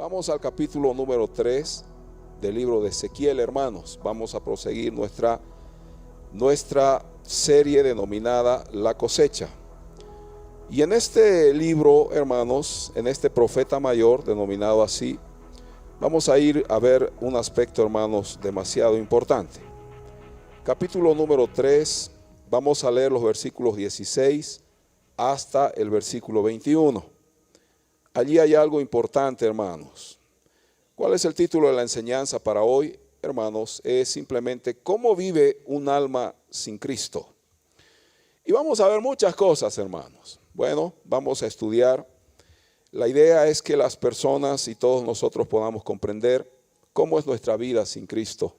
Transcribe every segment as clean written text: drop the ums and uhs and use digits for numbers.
Vamos al capítulo número 3 del libro de Ezequiel, hermanos. Vamos a proseguir nuestra serie denominada La Cosecha. Y en este libro, hermanos, en este profeta mayor, denominado así, vamos a ir a ver un aspecto, hermanos, demasiado importante. Capítulo número 3, vamos a leer los versículos 16 hasta el versículo 21. Allí hay algo importante, hermanos. ¿Cuál es el título de la enseñanza para hoy, hermanos? Es simplemente ¿cómo vive un alma sin Cristo? Y vamos a ver muchas cosas, hermanos. Bueno, vamos a estudiar. La idea es que las personas y todos nosotros podamos comprender cómo es nuestra vida sin Cristo.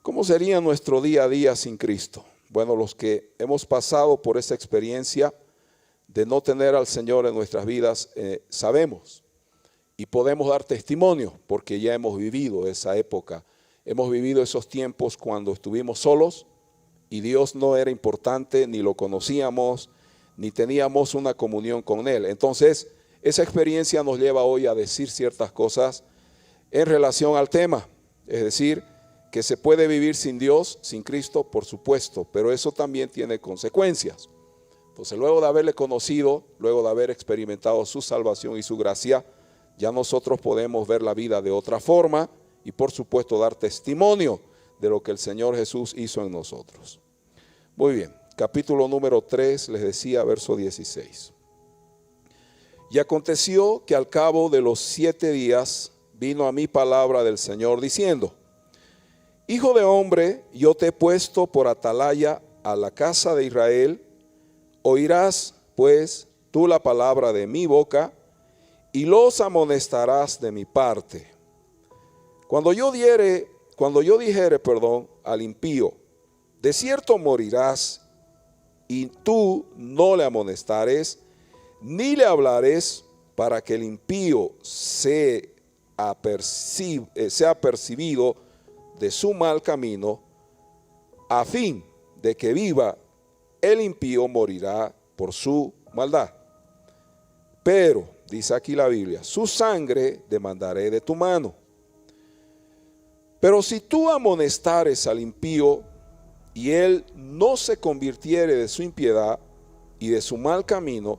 ¿Cómo sería nuestro día a día sin Cristo? Bueno, los que hemos pasado por esa experiencia de no tener al Señor en nuestras vidas, sabemos y podemos dar testimonio porque ya hemos vivido esa época. Hemos vivido esos tiempos cuando estuvimos solos y Dios no era importante, ni lo conocíamos, ni teníamos una comunión con Él. Entonces, esa experiencia nos lleva hoy a decir ciertas cosas en relación al tema. Es decir, que se puede vivir sin Dios, sin Cristo, por supuesto, pero eso también tiene consecuencias. Entonces, luego de haberle conocido, luego de haber experimentado su salvación y su gracia, ya nosotros podemos ver la vida de otra forma y por supuesto dar testimonio de lo que el Señor Jesús hizo en nosotros. Muy bien, capítulo número 3, les decía, verso 16. Y aconteció que al cabo de los 7 días vino a mí palabra del Señor diciendo: Hijo de hombre, yo te he puesto por atalaya a la casa de Israel. Oirás pues tú la palabra de mi boca y los amonestarás de mi parte. Cuando yo dijere, al impío, de cierto morirás, y tú no le amonestares, ni le hablares, para que el impío sea apercibido de su mal camino, a fin de que viva, el impío morirá por su maldad. Pero, dice aquí la Biblia, su sangre demandaré de tu mano. Pero si tú amonestares al impío, y él no se convirtiere de su impiedad y de su mal camino,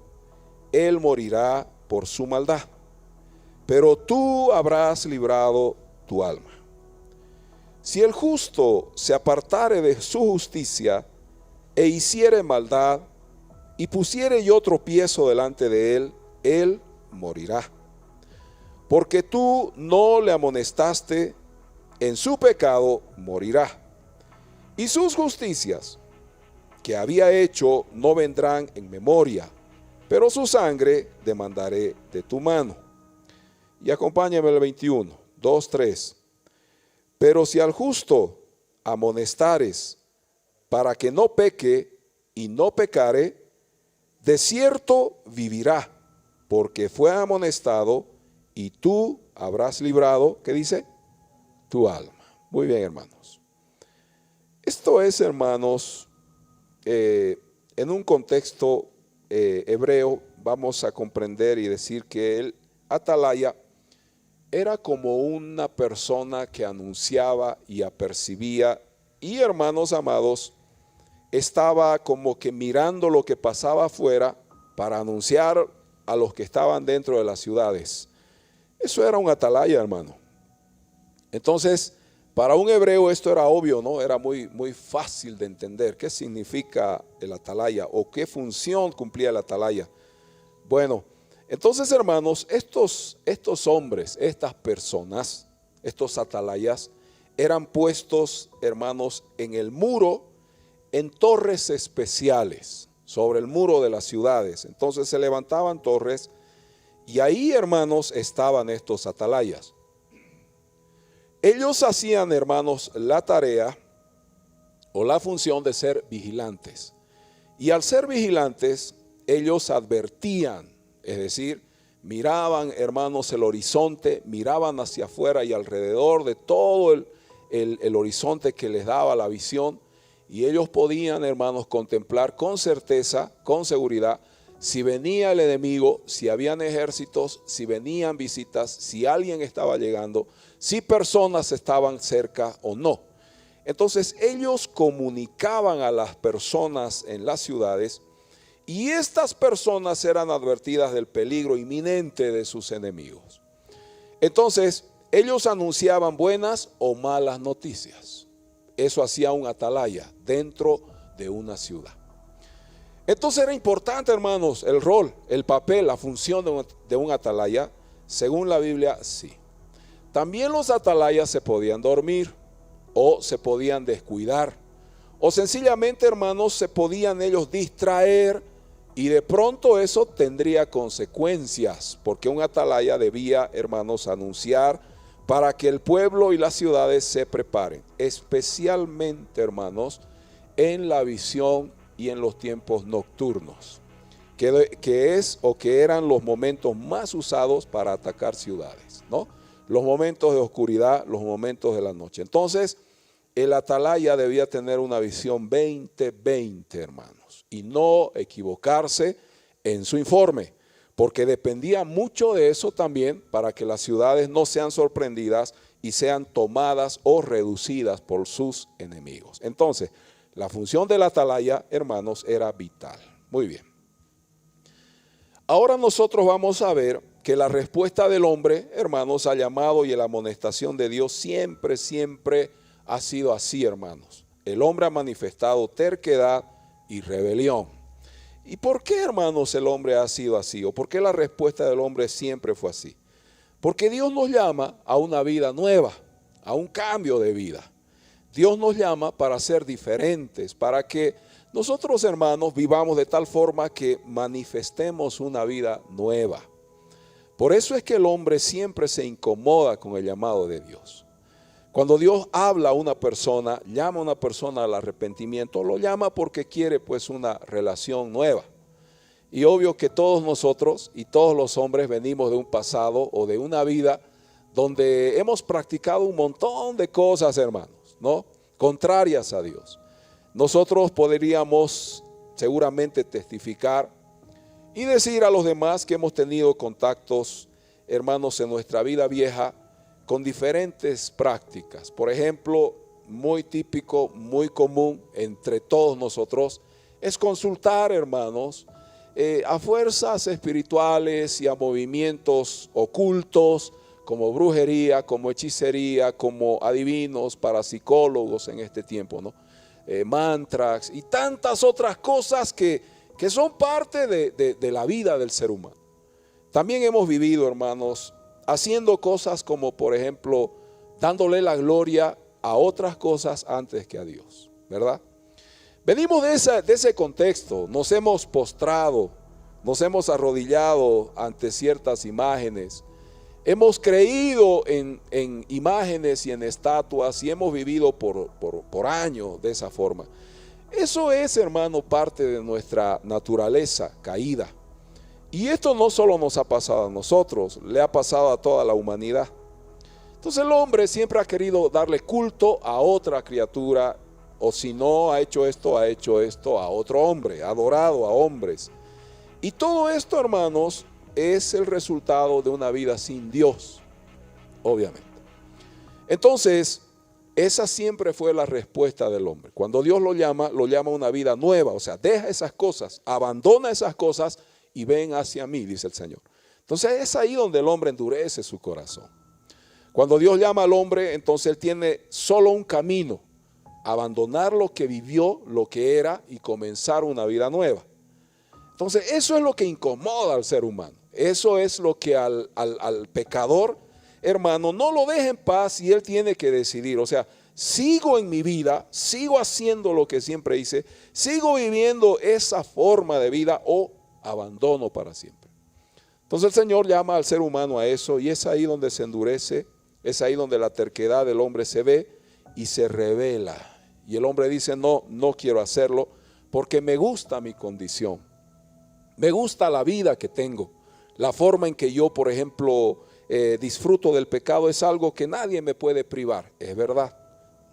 él morirá por su maldad. Pero tú habrás librado tu alma. Si el justo se apartare de su justicia, e hiciere maldad, y pusiere yo tropiezo delante de él, él morirá. Porque tú no le amonestaste, en su pecado morirá. Y sus justicias que había hecho no vendrán en memoria, pero su sangre demandaré de tu mano. Y acompáñame el 21, 2, 3. Pero si al justo amonestares, para que no peque y no pecare, de cierto vivirá, porque fue amonestado, y tú habrás librado, ¿qué dice? Tu alma. Muy bien, hermanos. Esto es, hermanos, en un contexto hebreo, vamos a comprender y decir que el atalaya era como una persona que anunciaba y apercibía, y hermanos amados, estaba como que mirando lo que pasaba afuera para anunciar a los que estaban dentro de las ciudades. Eso era un atalaya, hermano. Entonces, para un hebreo esto era obvio, ¿no? Era muy fácil de entender qué significa el atalaya o qué función cumplía el atalaya. Bueno, entonces, hermanos, estos hombres, estas personas, estos atalayas, eran puestos, hermanos, en el muro, en torres especiales, sobre el muro de las ciudades. Entonces se levantaban torres y ahí, hermanos, estaban estos atalayas. Ellos hacían, hermanos, la tarea o la función de ser vigilantes. Y al ser vigilantes, ellos advertían, es decir, miraban, hermanos, el horizonte, miraban hacia afuera y alrededor de todo el horizonte que les daba la visión. Y ellos podían, hermanos, contemplar con certeza, con seguridad, Si venía el enemigo, si habían ejércitos, si venían visitas, si alguien estaba llegando, si personas estaban cerca o no. Entonces ellos comunicaban a las personas en las ciudades y estas personas eran advertidas del peligro inminente de sus enemigos. Entonces ellos anunciaban buenas o malas noticias. Eso hacía un atalaya dentro de una ciudad. Entonces era importante, hermanos, el rol, el papel, la función de un atalaya. Según la Biblia, sí. También los atalayas se podían dormir o se podían descuidar o sencillamente, hermanos, se podían ellos distraer y de pronto eso tendría consecuencias, porque un atalaya debía, hermanos, anunciar para que el pueblo y las ciudades se preparen, especialmente, hermanos, en la visión y en los tiempos nocturnos, que es o que eran los momentos más usados para atacar ciudades, ¿no? Los momentos de oscuridad, los momentos de la noche. Entonces, el atalaya debía tener una visión 20-20, hermanos, y no equivocarse en su informe, porque dependía mucho de eso también para que las ciudades no sean sorprendidas y sean tomadas o reducidas por sus enemigos. Entonces, la función del atalaya, hermanos, era vital. Muy bien. Ahora nosotros vamos a ver que la respuesta del hombre, hermanos, al llamado y a la amonestación de Dios siempre ha sido así, hermanos. El hombre ha manifestado terquedad y rebelión. ¿Y por qué, hermanos, el hombre ha sido así? ¿O por qué la respuesta del hombre siempre fue así? Porque Dios nos llama a una vida nueva, a un cambio de vida. Dios nos llama para ser diferentes, para que nosotros, hermanos, vivamos de tal forma que manifestemos una vida nueva. Por eso es que el hombre siempre se incomoda con el llamado de Dios. Cuando Dios habla a una persona, llama a una persona al arrepentimiento, lo llama porque quiere pues una relación nueva. Y obvio que todos nosotros y todos los hombres venimos de un pasado o de una vida donde hemos practicado un montón de cosas, hermanos, ¿no? Contrarias a Dios. Nosotros podríamos seguramente testificar y decir a los demás que hemos tenido contactos, hermanos, en nuestra vida vieja con diferentes prácticas. Por ejemplo, muy típico, muy común entre todos nosotros es consultar, hermanos, a fuerzas espirituales y a movimientos ocultos como brujería, como hechicería, como adivinos, parapsicólogos en este tiempo, ¿no? Mantras y tantas otras cosas que son parte de la vida del ser humano. También hemos vivido, hermanos, haciendo cosas como, por ejemplo, dándole la gloria a otras cosas antes que a Dios, ¿verdad? Venimos de ese contexto, nos hemos postrado, nos hemos arrodillado ante ciertas imágenes, hemos creído en imágenes y en estatuas y hemos vivido por años de esa forma. Eso es, hermano, parte de nuestra naturaleza caída. Y esto no solo nos ha pasado a nosotros, le ha pasado a toda la humanidad. Entonces el hombre siempre ha querido darle culto a otra criatura, o si no ha hecho esto a otro hombre, ha adorado a hombres. Y todo esto, hermanos, es el resultado de una vida sin Dios, obviamente. Entonces, esa siempre fue la respuesta del hombre. Cuando Dios lo llama a una vida nueva, o sea, deja esas cosas, abandona esas cosas y ven hacia mí, dice el Señor. Entonces es ahí donde el hombre endurece su corazón. Cuando Dios llama al hombre, entonces él tiene solo un camino: abandonar lo que vivió, lo que era, y comenzar una vida nueva. Entonces eso es lo que incomoda al ser humano. Eso es lo que al pecador, hermano, no lo deja en paz y él tiene que decidir. O sea, sigo en mi vida, sigo haciendo lo que siempre hice, sigo viviendo esa forma de vida o abandono para siempre. Entonces el Señor llama al ser humano a eso, y es ahí donde se endurece, es ahí donde la terquedad del hombre se ve y se revela. Y el hombre dice: no quiero hacerlo porque me gusta mi condición, me gusta la vida que tengo, la forma en que yo, por ejemplo, disfruto del pecado es algo que nadie me puede privar. Es verdad,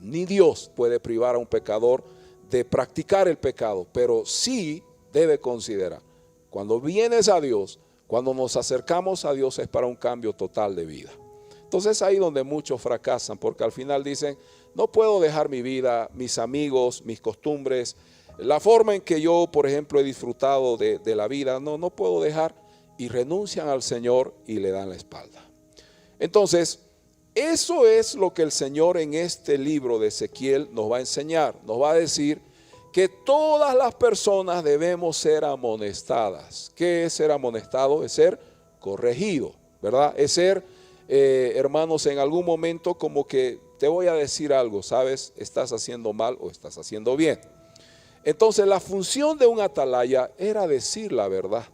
ni Dios puede privar a un pecador de practicar el pecado, pero sí debe considerar: Cuando vienes a Dios, cuando nos acercamos a Dios es para un cambio total de vida. Entonces ahí donde muchos fracasan, porque al final dicen, no puedo dejar mi vida, mis amigos, mis costumbres, la forma en que yo, por ejemplo, he disfrutado de la vida, no puedo dejar, y renuncian al Señor y le dan la espalda. Entonces, eso es lo que el Señor en este libro de Ezequiel nos va a enseñar. Nos va a decir que todas las personas debemos ser amonestadas. ¿Qué es ser amonestado? Es ser corregido, ¿verdad? Es ser, hermanos, en algún momento como que te voy a decir algo, ¿sabes? Estás haciendo mal o estás haciendo bien. Entonces la función de un atalaya era decir la verdad.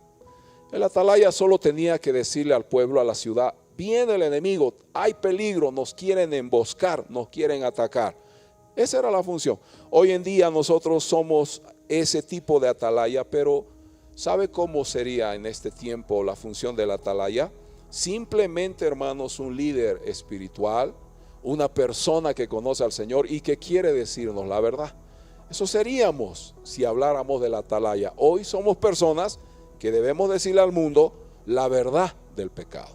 El atalaya solo tenía que decirle al pueblo, a la ciudad, viene el enemigo, hay peligro, nos quieren emboscar, nos quieren atacar. Esa era la función. Hoy en día nosotros somos ese tipo de atalaya, pero ¿sabe cómo sería en este tiempo la función del atalaya? Simplemente, hermanos, un líder espiritual, una persona que conoce al Señor y que quiere decirnos la verdad. Eso seríamos si habláramos del atalaya. Hoy somos personas que debemos decirle al mundo la verdad del pecado.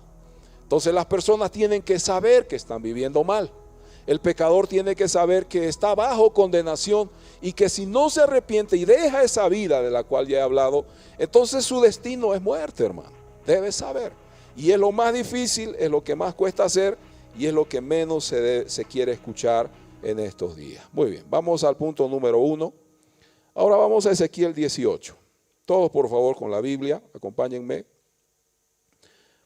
Entonces las personas tienen que saber que están viviendo mal. El pecador tiene que saber que está bajo condenación y que si no se arrepiente y deja esa vida de la cual ya he hablado, entonces su destino es muerte, hermano. Debe saber. Y es lo más difícil, es lo que más cuesta hacer y es lo que menos se quiere escuchar en estos días. Muy bien, vamos al punto número 1. Ahora vamos a Ezequiel 18. Todos por favor con la Biblia, acompáñenme.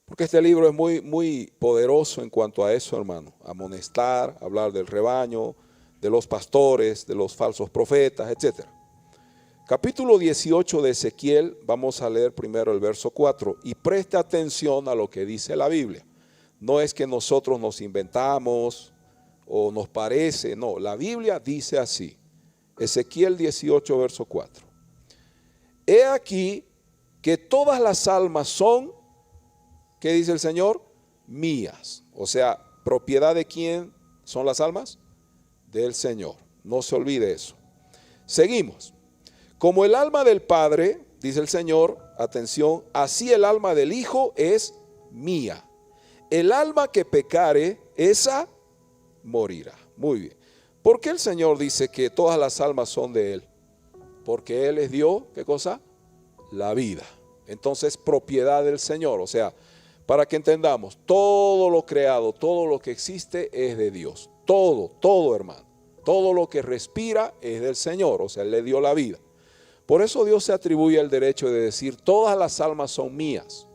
Porque este libro es muy poderoso en cuanto a eso, hermano. Amonestar, hablar del rebaño, de los pastores, de los falsos profetas, etc. Capítulo 18 de Ezequiel, vamos a leer primero el verso 4. Y preste atención a lo que dice la Biblia. No es que nosotros nos inventamos o nos parece, no. La Biblia dice así. Ezequiel 18, verso 4. He aquí que todas las almas son, ¿qué dice el Señor? Mías. O sea, ¿propiedad de quién son las almas? Del Señor. No se olvide eso. Seguimos. Como el alma del Padre, dice el Señor, atención, así el alma del Hijo es mía. El alma que pecare, esa morirá. Muy bien. ¿Por qué el Señor dice que todas las almas son de Él? Porque Él les dio, ¿qué cosa? La vida. Entonces, propiedad del Señor. O sea, para que entendamos, todo lo creado, todo lo que existe es de Dios. Todo, hermano. Todo lo que respira es del Señor. O sea, Él le dio la vida. Por eso Dios se atribuye el derecho de decir, todas las almas son mías.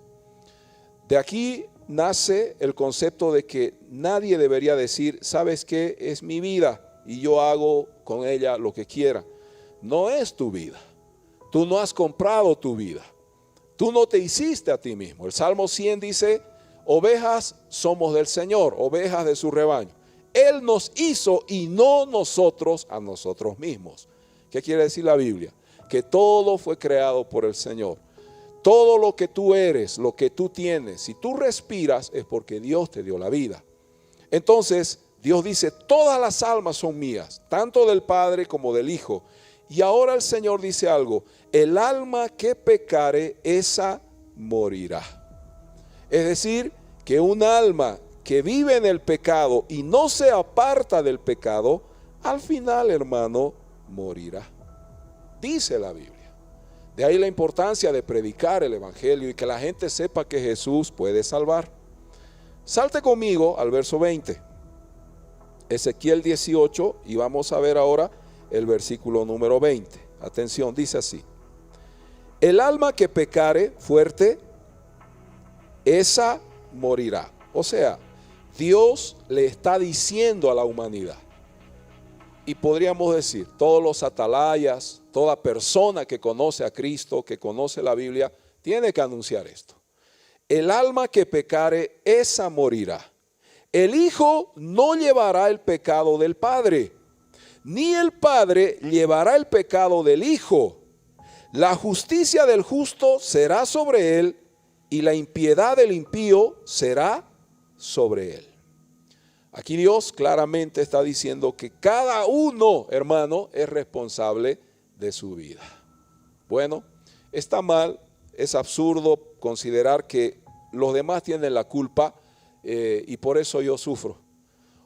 De aquí nace el concepto de que nadie debería decir, ¿sabes qué? Es mi vida y yo hago con ella lo que quiera. No es tu vida. Tú no has comprado tu vida. Tú no te hiciste a ti mismo. El Salmo 100 dice, ovejas somos del Señor, ovejas de su rebaño. Él nos hizo y no nosotros a nosotros mismos. ¿Qué quiere decir la Biblia? Que todo fue creado por el Señor. Todo lo que tú eres, lo que tú tienes, si tú respiras es porque Dios te dio la vida. Entonces Dios dice, todas las almas son mías, tanto del Padre como del Hijo. Y ahora el Señor dice algo, el alma que pecare, esa morirá. Es decir, que un alma que vive en el pecado y no se aparta del pecado, al final, hermano, morirá. Dice la Biblia. De ahí la importancia de predicar el Evangelio y que la gente sepa que Jesús puede salvar. Salte conmigo al verso 20. Ezequiel 18 y vamos a ver ahora el versículo número 20. Atención, dice así. El alma que pecare fuerte, esa morirá. O sea, Dios le está diciendo a la humanidad. Y podríamos decir, todos los atalayas, toda persona que conoce a Cristo, que conoce la Biblia, tiene que anunciar esto. El alma que pecare, esa morirá. El Hijo no llevará el pecado del Padre, ni el Padre llevará el pecado del Hijo. La justicia del justo será sobre él, y la impiedad del impío será sobre él. Aquí Dios claramente está diciendo que cada uno, hermano, es responsable de su vida. Bueno, está mal es absurdo considerar que los demás tienen la culpa y por eso yo sufro.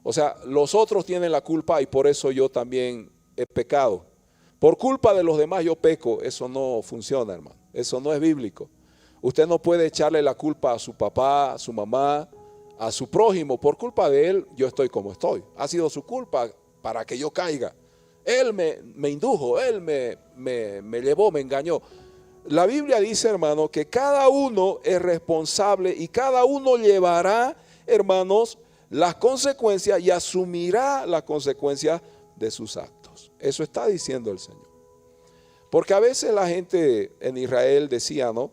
O sea, los otros tienen la culpa y por eso yo también he pecado. Por culpa de los demás yo peco. Eso no funciona, hermano. Eso no es bíblico. Usted no puede echarle la culpa a su papá, a su mamá, a su prójimo. Por culpa de él yo estoy como estoy. Ha sido su culpa para que yo caiga. Él me indujo, él me llevó, me engañó. La Biblia dice, hermano, que cada uno es responsable y cada uno llevará, hermanos, las consecuencias y asumirá las consecuencias de sus actos. Eso está diciendo el Señor. Porque a veces la gente en Israel decía, ¿no?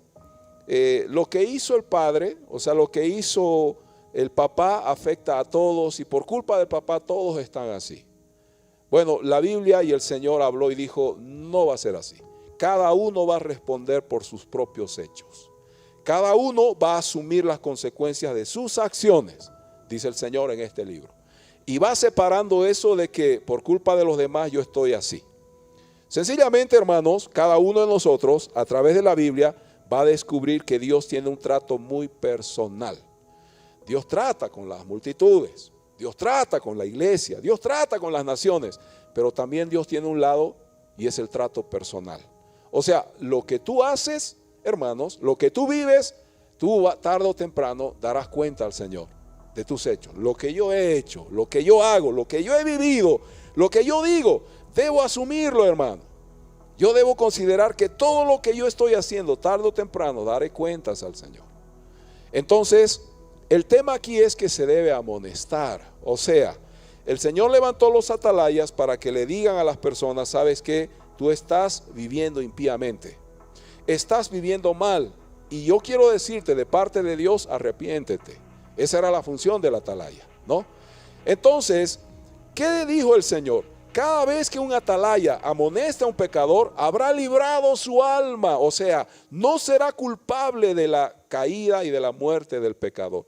Lo que hizo el padre, o sea, lo que hizo el papá afecta a todos y por culpa del papá todos están así. Bueno, la Biblia y el Señor habló y dijo, no va a ser así. Cada uno va a responder por sus propios hechos. Cada uno va a asumir las consecuencias de sus acciones, dice el Señor en este libro. Y va separando eso de que por culpa de los demás yo estoy así. Sencillamente, hermanos, cada uno de nosotros a través de la Biblia va a descubrir que Dios tiene un trato muy personal. Dios trata con las multitudes, Dios trata con la iglesia, Dios trata con las naciones, pero también Dios tiene un lado y es el trato personal. O sea, lo que tú haces, hermanos, lo que tú vives, tú tarde o temprano darás cuenta al Señor de tus hechos. Lo que yo he hecho, lo que yo hago, lo que yo he vivido, lo que yo digo, debo asumirlo, hermano. Yo debo considerar que todo lo que yo estoy haciendo, tarde o temprano, daré cuentas al Señor. Entonces, el tema aquí es que se debe amonestar. O sea, el Señor levantó los atalayas para que le digan a las personas, ¿sabes qué? Tú estás viviendo impíamente, estás viviendo mal y yo quiero decirte de parte de Dios, arrepiéntete. Esa era la función del atalaya, ¿no? Entonces, ¿qué dijo el Señor? Cada vez que un atalaya amonesta a un pecador, habrá librado su alma, o sea, no será culpable de la caída y de la muerte del pecador.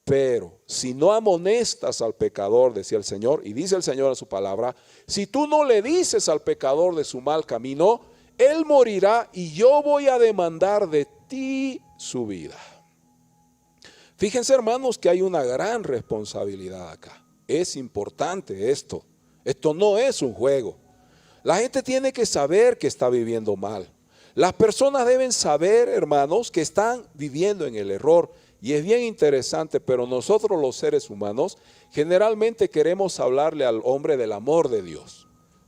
Pero si no amonestas al pecador, decía el Señor, y dice el Señor en su palabra, si tú no le dices al pecador de su mal camino, él morirá y yo voy a demandar de ti su vida. Fíjense, hermanos, que hay una gran responsabilidad acá. Es importante esto. Esto no es un juego. La gente tiene que saber que está viviendo mal. Las personas deben saber, hermanos, que están viviendo en el error. Y es bien interesante, pero nosotros los seres humanos generalmente queremos hablarle al hombre del amor de Dios.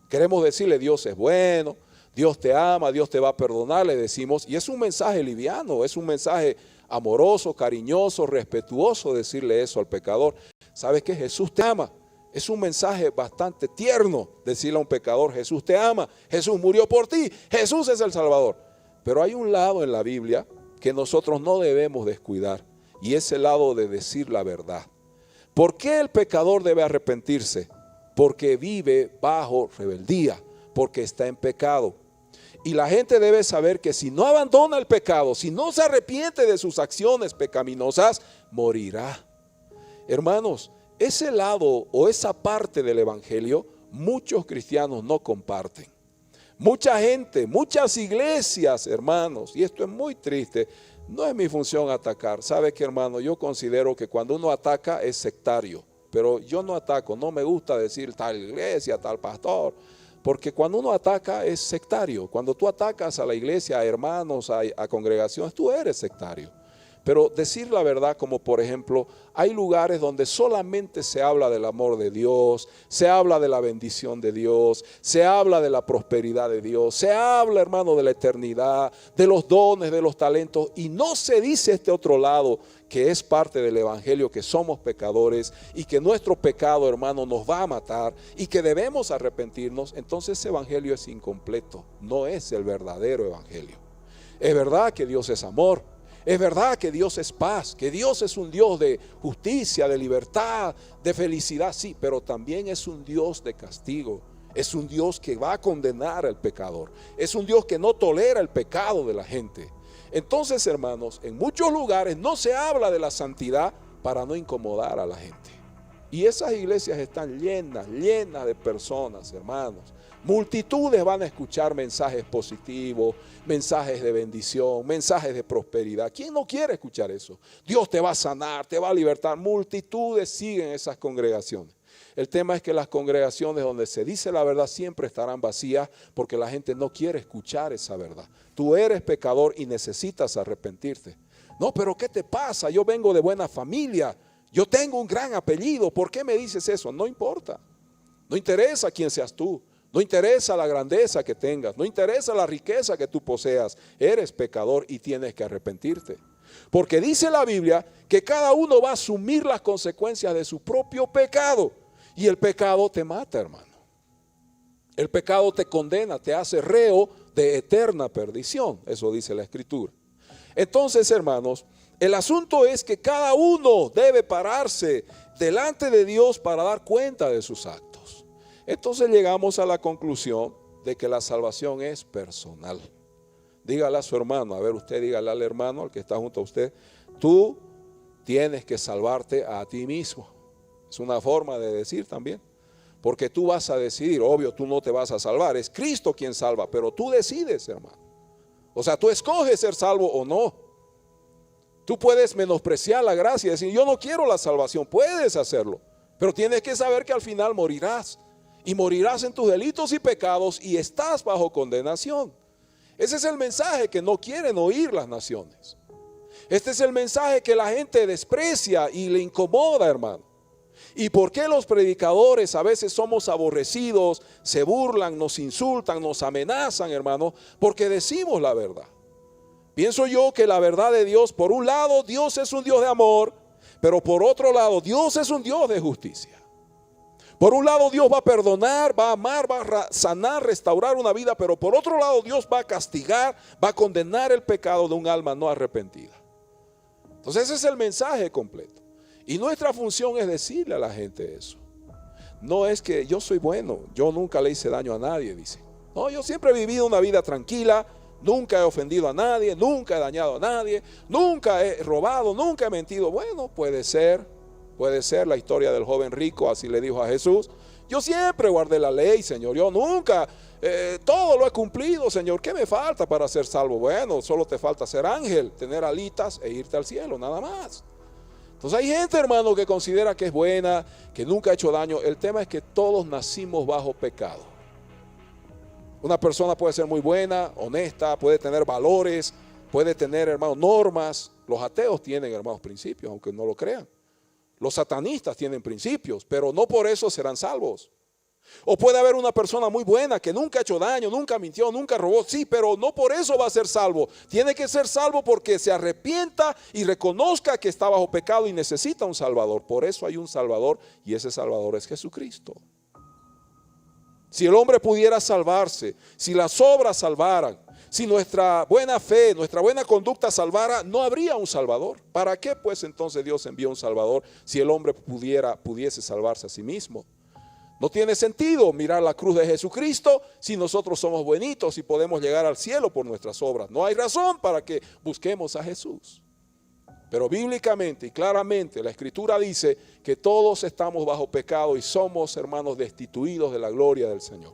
Queremos decirle, Dios es bueno, Dios te ama, Dios te va a perdonar, le decimos. Y es un mensaje liviano, es un mensaje amoroso, cariñoso, respetuoso decirle eso al pecador. ¿Sabes qué? Jesús te ama. Es un mensaje bastante tierno decirle a un pecador, Jesús te ama, Jesús murió por ti, Jesús es el Salvador. Pero hay un lado en la Biblia que nosotros no debemos descuidar y es el lado de decir la verdad. ¿Por qué el pecador debe arrepentirse? Porque vive bajo rebeldía, porque está en pecado. Y la gente debe saber que si no abandona el pecado, si no se arrepiente de sus acciones pecaminosas, morirá. Hermanos, ese lado o esa parte del evangelio muchos cristianos no comparten. Mucha gente, muchas iglesias, hermanos, y esto es muy triste, no es mi función atacar. ¿Sabe qué, hermano? Yo considero que cuando uno ataca es sectario, pero yo no ataco, no me gusta decir tal iglesia, tal pastor, porque cuando uno ataca es sectario. Cuando tú atacas a la iglesia, a hermanos, a congregaciones, tú eres sectario. Pero decir la verdad, como por ejemplo, hay lugares donde solamente se habla del amor de Dios, se habla de la bendición de Dios, se habla de la prosperidad de Dios, se habla, hermano, de la eternidad, de los dones, de los talentos, y no se dice este otro lado que es parte del evangelio, que somos pecadores y que nuestro pecado, hermano, nos va a matar y que debemos arrepentirnos. Entonces ese evangelio es incompleto, no es el verdadero evangelio. Es verdad que Dios es amor. Es verdad que Dios es paz, que Dios es un Dios de justicia, de libertad, de felicidad, sí, pero también es un Dios de castigo. Es un Dios que va a condenar al pecador. Es un Dios que no tolera el pecado de la gente. Entonces, hermanos, en muchos lugares no se habla de la santidad para no incomodar a la gente. Y esas iglesias están llenas de personas, hermanos. Multitudes van a escuchar mensajes positivos, mensajes de bendición, mensajes de prosperidad. ¿Quién no quiere escuchar eso? Dios te va a sanar, te va a libertar. Multitudes siguen esas congregaciones. El tema es que las congregaciones donde se dice la verdad siempre estarán vacías porque la gente no quiere escuchar esa verdad. Tú eres pecador y necesitas arrepentirte. No, pero ¿qué te pasa? Yo vengo de buena familia. Yo tengo un gran apellido. ¿Por qué me dices eso? No importa. No interesa quién seas tú. No interesa la grandeza que tengas. No interesa la riqueza que tú poseas. Eres pecador y tienes que arrepentirte. Porque dice la Biblia que cada uno va a asumir las consecuencias de su propio pecado. Y el pecado te mata, hermano. El pecado te condena, te hace reo de eterna perdición. Eso dice la Escritura. Entonces, hermanos, el asunto es que cada uno debe pararse delante de Dios para dar cuenta de sus actos. Entonces llegamos a la conclusión de que la salvación es personal. Dígale a su hermano, a ver, usted dígale al hermano, al que está junto a usted, tú tienes que salvarte a ti mismo. Es una forma de decir también, porque tú vas a decidir, obvio, tú no te vas a salvar, es Cristo quien salva, pero tú decides, hermano. O sea, tú escoges ser salvo o no. Tú puedes menospreciar la gracia y decir, yo no quiero la salvación, puedes hacerlo, pero tienes que saber que al final morirás, y morirás en tus delitos y pecados y estás bajo condenación. Ese es el mensaje que no quieren oír las naciones. Este es el mensaje que la gente desprecia y le incomoda, hermano. ¿Y por qué los predicadores a veces somos aborrecidos, se burlan, nos insultan, nos amenazan, hermano? Porque decimos la verdad. Pienso yo que la verdad de Dios, por un lado, Dios es un Dios de amor, pero por otro lado, Dios es un Dios de justicia. Por un lado, Dios va a perdonar, va a amar, va a sanar, restaurar una vida, pero por otro lado, Dios va a castigar, va a condenar el pecado de un alma no arrepentida. Entonces ese es el mensaje completo. Y nuestra función es decirle a la gente eso. No es que yo soy bueno, yo nunca le hice daño a nadie, dice. No, yo siempre he vivido una vida tranquila, nunca he ofendido a nadie, nunca he dañado a nadie, nunca he robado, nunca he mentido. Bueno, puede ser la historia del joven rico, así le dijo a Jesús. Yo siempre guardé la ley, Señor, yo nunca, todo lo he cumplido, Señor. ¿Qué me falta para ser salvo? Bueno, solo te falta ser ángel, tener alitas e irte al cielo, nada más. Entonces hay gente, hermano, que considera que es buena, que nunca ha hecho daño. El tema es que todos nacimos bajo pecado. Una persona puede ser muy buena, honesta, puede tener valores, puede tener, hermanos, normas. Los ateos tienen, hermanos, principios, aunque no lo crean. Los satanistas tienen principios, pero no por eso serán salvos. O puede haber una persona muy buena que nunca ha hecho daño, nunca mintió, nunca robó, sí, pero no por eso va a ser salvo. Tiene que ser salvo porque se arrepienta y reconozca que está bajo pecado y necesita un salvador. Por eso hay un salvador y ese salvador es Jesucristo. Si el hombre pudiera salvarse, si las obras salvaran, si nuestra buena fe, nuestra buena conducta salvara, no habría un salvador. ¿Para qué pues entonces Dios envió un salvador si el hombre pudiese salvarse a sí mismo? No tiene sentido mirar la cruz de Jesucristo si nosotros somos buenitos y podemos llegar al cielo por nuestras obras. No hay razón para que busquemos a Jesús. Pero bíblicamente y claramente la Escritura dice que todos estamos bajo pecado y somos, hermanos, destituidos de la gloria del Señor.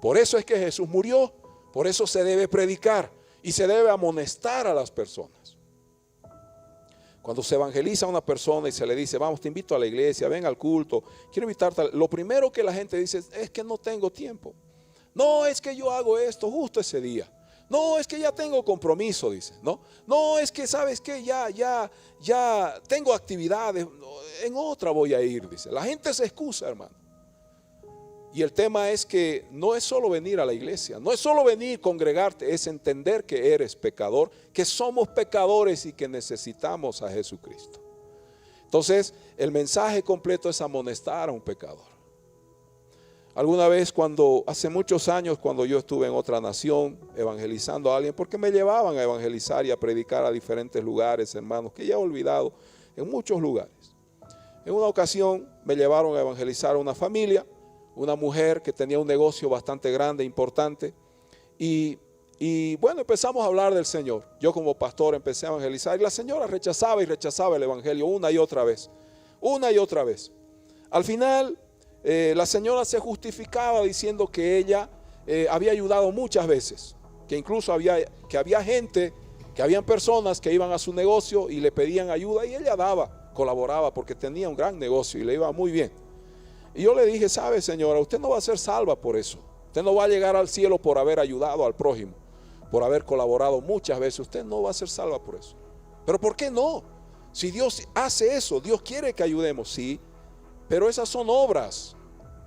Por eso es que Jesús murió, por eso se debe predicar y se debe amonestar a las personas. Cuando se evangeliza a una persona y se le dice, vamos, te invito a la iglesia, ven al culto, quiero invitarte, lo primero que la gente dice es que no tengo tiempo. No, es que yo hago esto justo ese día. No, es que ya tengo compromiso, dice. No, es que sabes que ya tengo actividades, en otra voy a ir, dice. La gente se excusa, hermano. Y el tema es que no es solo venir a la iglesia, no es solo venir, congregarte, es entender que eres pecador, que somos pecadores y que necesitamos a Jesucristo. Entonces, el mensaje completo es amonestar a un pecador. Alguna vez hace muchos años, cuando yo estuve en otra nación evangelizando a alguien, porque me llevaban a evangelizar y a predicar a diferentes lugares, hermanos, que ya he olvidado, en muchos lugares. En una ocasión me llevaron a evangelizar a una familia, una mujer que tenía un negocio bastante grande, importante, y bueno, empezamos a hablar del Señor. Yo como pastor empecé a evangelizar y la señora rechazaba y rechazaba el evangelio una y otra vez, Al final, la señora se justificaba diciendo que ella había ayudado muchas veces, que incluso había gente, que habían personas que iban a su negocio y le pedían ayuda y ella daba, colaboraba porque tenía un gran negocio y le iba muy bien. Y yo le dije, sabe señora, usted no va a ser salva por eso, usted no va a llegar al cielo por haber ayudado al prójimo, por haber colaborado muchas veces, usted no va a ser salva por eso. Pero ¿por qué no? Si Dios hace eso, Dios quiere que ayudemos, sí, pero esas son obras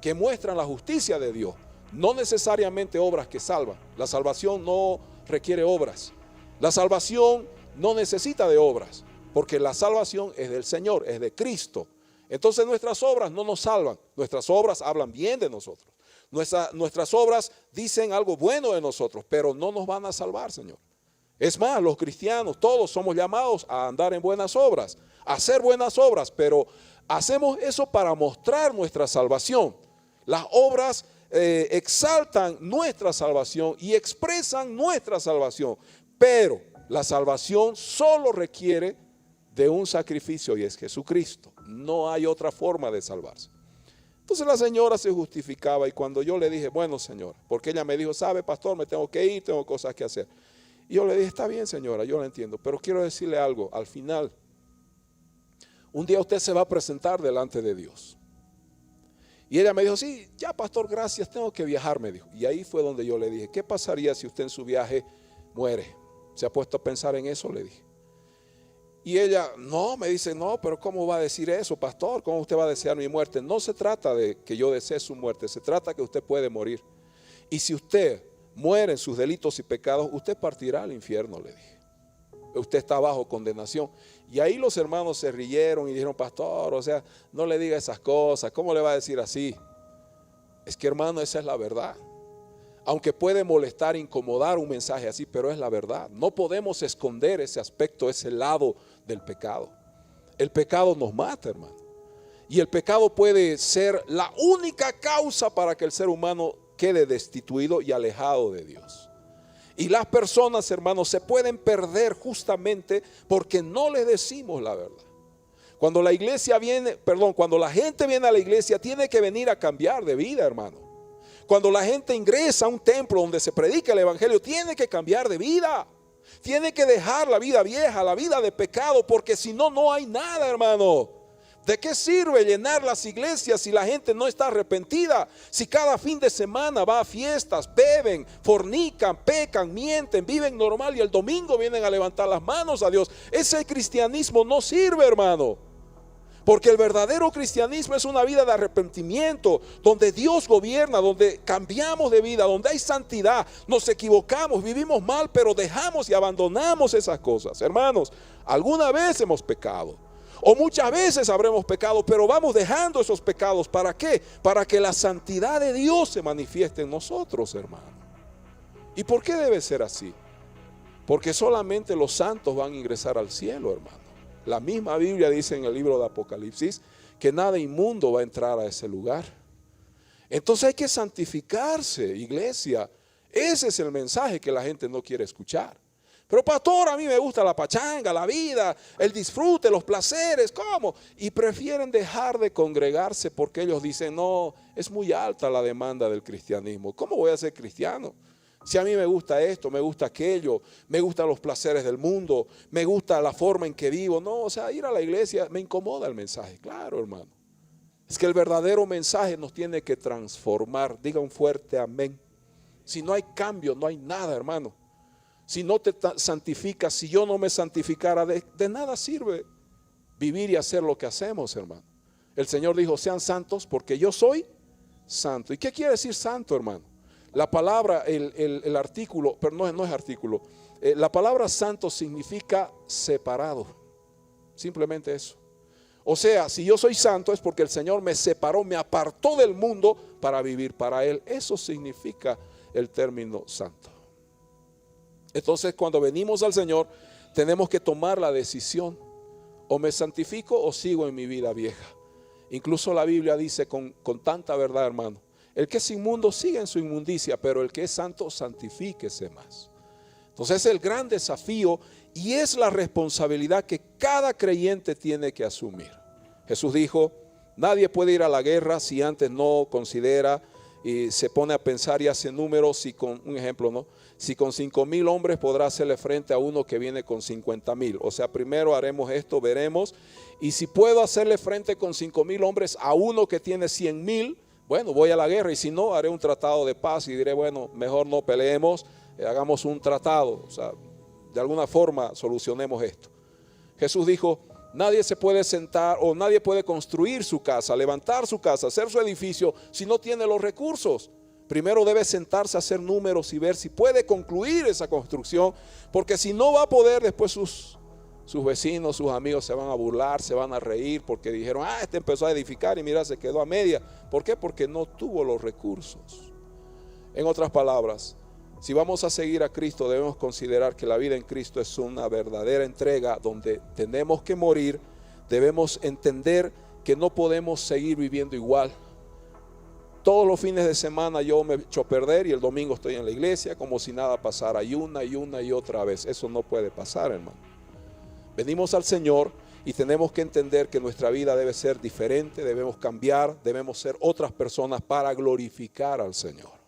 que muestran la justicia de Dios, no necesariamente obras que salvan. La salvación no requiere obras, la salvación no necesita de obras, porque la salvación es del Señor, es de Cristo. Entonces nuestras obras no nos salvan, nuestras obras hablan bien de nosotros, nuestras obras dicen algo bueno de nosotros, pero no nos van a salvar, Señor. Es más, los cristianos todos somos llamados a andar en buenas obras, a hacer buenas obras, pero hacemos eso para mostrar nuestra salvación. Las obras exaltan nuestra salvación y expresan nuestra salvación, pero la salvación solo requiere de un sacrificio y es Jesucristo. No hay otra forma de salvarse. Entonces la señora se justificaba y cuando yo le dije, bueno señora, porque ella me dijo, sabe pastor, me tengo que ir, tengo cosas que hacer. Y yo le dije, está bien señora, yo la entiendo, pero quiero decirle algo, al final, un día usted se va a presentar delante de Dios. Y ella me dijo, sí, ya pastor, gracias, tengo que viajar, me dijo. Y ahí fue donde yo le dije, ¿qué pasaría si usted en su viaje muere? ¿Se ha puesto a pensar en eso? Le dije. Y ella, no, me dice, no, pero ¿cómo va a decir eso, pastor? ¿Cómo usted va a desear mi muerte? No se trata de que yo desee su muerte, se trata que usted puede morir. Y si usted muere en sus delitos y pecados, usted partirá al infierno, le dije. Usted está bajo condenación. Y ahí los hermanos se rieron y dijeron, pastor, o sea, no le diga esas cosas, ¿cómo le va a decir así? Es que hermano, esa es la verdad. Aunque puede molestar, incomodar un mensaje así, pero es la verdad. No podemos esconder ese aspecto, ese lado del pecado. El pecado nos mata, hermano. Y el pecado puede ser la única causa para que el ser humano quede destituido y alejado de Dios. Y las personas, hermanos, se pueden perder justamente porque no les decimos la verdad. Cuando la iglesia viene, cuando la gente viene a la iglesia, tiene que venir a cambiar de vida, hermano. Cuando la gente ingresa a un templo donde se predica el evangelio, tiene que cambiar de vida. Tiene que dejar la vida vieja, la vida de pecado, porque si no, no hay nada, hermano. ¿De qué sirve llenar las iglesias si la gente no está arrepentida? Si cada fin de semana va a fiestas, beben, fornican, pecan, mienten, viven normal y el domingo vienen a levantar las manos a Dios. Ese cristianismo no sirve, hermano. Porque el verdadero cristianismo es una vida de arrepentimiento, donde Dios gobierna, donde cambiamos de vida, donde hay santidad, nos equivocamos, vivimos mal, pero dejamos y abandonamos esas cosas. Hermanos, alguna vez hemos pecado, o muchas veces habremos pecado, pero vamos dejando esos pecados. ¿Para qué? Para que la santidad de Dios se manifieste en nosotros, hermano. ¿Y por qué debe ser así? Porque solamente los santos van a ingresar al cielo, hermano. La misma Biblia dice en el libro de Apocalipsis que nada inmundo va a entrar a ese lugar. Entonces hay que santificarse, iglesia. Ese es el mensaje que la gente no quiere escuchar. Pero pastor, a mí me gusta la pachanga, la vida, el disfrute, los placeres, ¿cómo? Y prefieren dejar de congregarse porque ellos dicen, no, es muy alta la demanda del cristianismo. ¿Cómo voy a ser cristiano? Si a mí me gusta esto, me gusta aquello, me gustan los placeres del mundo, me gusta la forma en que vivo. No, o sea, ir a la iglesia me incomoda el mensaje. Claro, hermano. Es que el verdadero mensaje nos tiene que transformar. Diga un fuerte amén. Si no hay cambio, no hay nada, hermano. Si no te santificas, si yo no me santificara, de nada sirve vivir y hacer lo que hacemos, hermano. El Señor dijo, sean santos porque yo soy santo. ¿Y qué quiere decir santo, hermano? La palabra, el artículo, pero no es artículo. La palabra santo significa separado. Simplemente eso. O sea, si yo soy santo es porque el Señor me separó, me apartó del mundo para vivir para Él. Eso significa el término santo. Entonces, cuando venimos al Señor, tenemos que tomar la decisión. O me santifico o sigo en mi vida vieja. Incluso la Biblia dice con tanta verdad, hermano. El que es inmundo sigue en su inmundicia, pero el que es santo santifíquese más. Entonces es el gran desafío y es la responsabilidad que cada creyente tiene que asumir. Jesús dijo, Nadie puede ir a la guerra si antes no considera y se pone a pensar y hace números. Si con un ejemplo, ¿no? Si con 5,000 hombres podrá hacerle frente a uno que viene con 50,000. O sea, primero haremos esto, veremos. Y si puedo hacerle frente con 5,000 hombres a uno que tiene 100,000, bueno, voy a la guerra. Y si no, haré un tratado de paz y diré, bueno, mejor no peleemos, hagamos un tratado. O sea, de alguna forma solucionemos esto. Jesús dijo, nadie se puede sentar o nadie puede construir su casa, levantar su casa, hacer su edificio si no tiene los recursos. Primero debe sentarse a hacer números y ver si puede concluir esa construcción, porque si no va a poder, después sus vecinos, sus amigos se van a burlar, se van a reír porque dijeron, este empezó a edificar y mira, se quedó a media. ¿Por qué? Porque no tuvo los recursos. En otras palabras, si vamos a seguir a Cristo, debemos considerar que la vida en Cristo es una verdadera entrega donde tenemos que morir. Debemos entender que no podemos seguir viviendo igual. Todos los fines de semana yo me echo a perder y el domingo estoy en la iglesia como si nada pasara, y una y otra vez. Eso no puede pasar, hermano. Venimos al Señor y tenemos que entender que nuestra vida debe ser diferente, debemos cambiar, debemos ser otras personas para glorificar al Señor.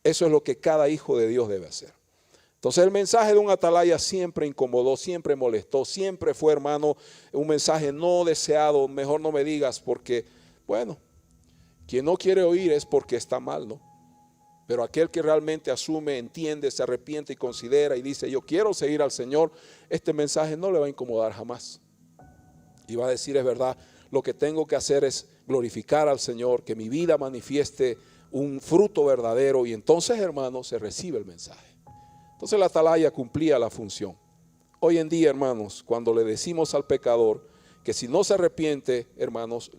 Eso es lo que cada hijo de Dios debe hacer. Entonces el mensaje de un atalaya siempre incomodó, siempre molestó, siempre fue, hermano, un mensaje no deseado. Mejor no me digas, porque, bueno, quien no quiere oír es porque está mal, ¿no? Pero aquel que realmente asume, entiende, se arrepiente y considera y dice, yo quiero seguir al Señor, este mensaje no le va a incomodar jamás. Y va a decir, es verdad, lo que tengo que hacer es glorificar al Señor, que mi vida manifieste un fruto verdadero, y entonces, hermanos, se recibe el mensaje. Entonces la atalaya cumplía la función. Hoy en día, hermanos, cuando le decimos al pecador que si no se arrepiente, hermanos,